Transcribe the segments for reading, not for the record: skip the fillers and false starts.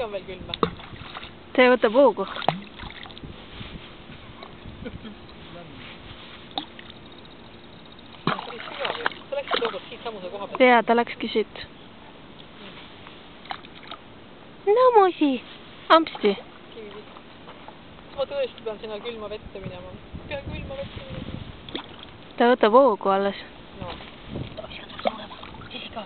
ikka on veel külm. See võtab hoogu. Ta läkski tookord siit samuse koha pealt. Jaa, ta läkski siit. No mosi, ampsti. Ma tõesti pean sinna külma vette minema. Pean külma vette minema. Ta võtab hoogu alles. No. Jessica.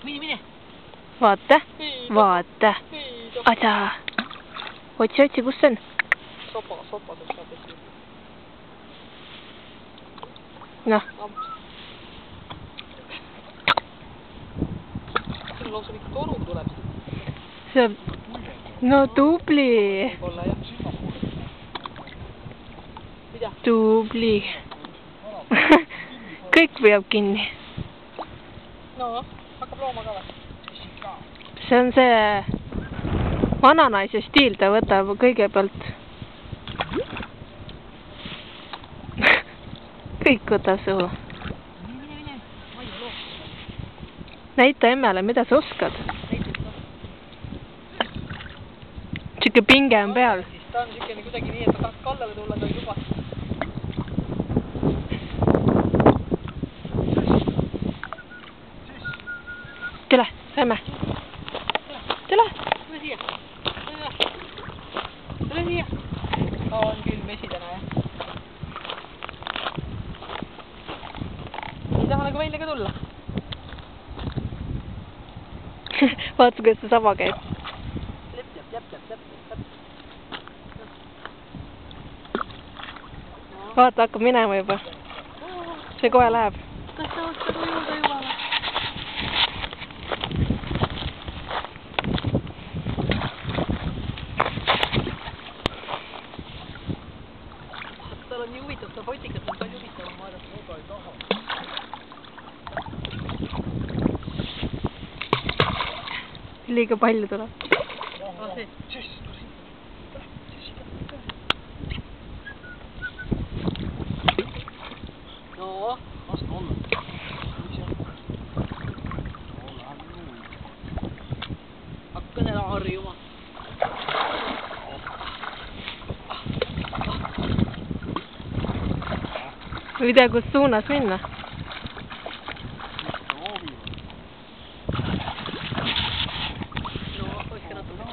Mine. Vaata. Vaata. Ata. Otsi, kus see on? Sopa tõks saab. Noh. Sul lausa mingi toru tuleb. See on... No tubli. Võib-olla jah. Mida? Tubli. Kõik püüab kinni. No, hakkab looma ka või? See on see vananaise stiil, ta võtab kõigepealt kõik võtab suhu. Mine. Näita emmele, mida sa oskad. Siuke pinge on peal. Ta on siukene kuidagi nii, et ta tahaks kallale tulla, ta ei luba. Tule, lähme. Tule. Tule siia. On küll mesi täna, jah. Ei taha nagu välja ka tulla. Vaata, kuidas see saba käib. Läpp. Vaata, hakkab minema juba. See kohe läheb. Kas ta oskab ujuda juba? Tal on nii huvitav, seda potikat on palju huvitavam vaadata. Ega ei taha. Liiga palju tuleb. No, laske olla. Hakka seda harjuma. Ei tea, kus suunas minna. No, hoidke natuke.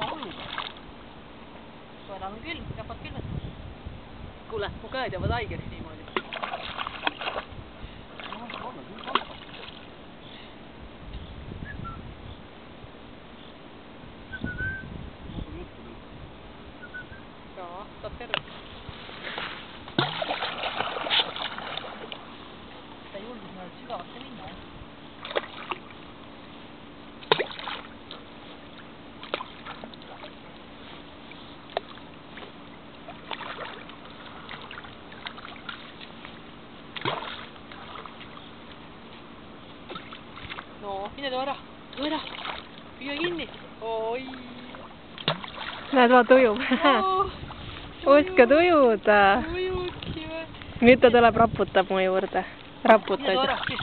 Koeral on külm, käpad külmed. Kuule, mu käed jäävad haigeks niimoodi. Jaa, saab terve. Ta ei julgus nüüd sügavasse minna, jah? No, mine too ära. Püüa kinni. Oi. Näed, vaata ujub. Oskad ujuda. Ujudki või? Nüüd ta tuleb raputab mu juurde. Raputad. Mine too ära, siis.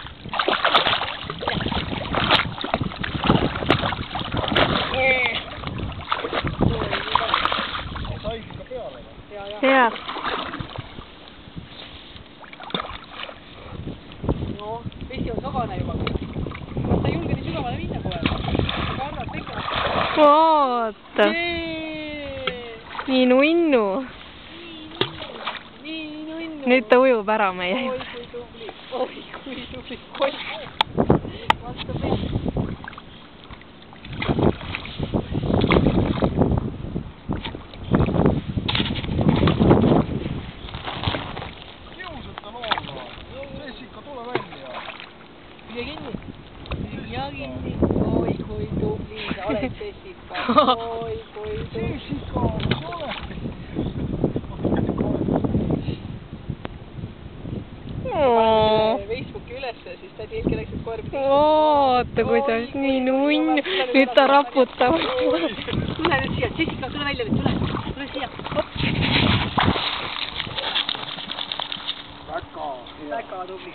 Saigi ka peale või? Jaa. No, vesi on sagane juba. Ta ei julge nii sügavale minna kohe. Kannad pikemalt. Vaata. Nii nunnu. Nüüd ta ujub ära meie. Oi kui tubli. Vaata meid. Kiusata looga. Jessica, tule välja. Püüa kinni. Oi kui tubli sa oled, Jessica. Oi kui tubli. Jessica, mis oled? Facebooki ülesse, siis tädi Elke läks, et koer pidi. Vaata, kuidas nii nunnu. Nüüd ta raputab. Tule nüüd siia, Jessica, tule välja nüüd, tule siia. Väga tubli.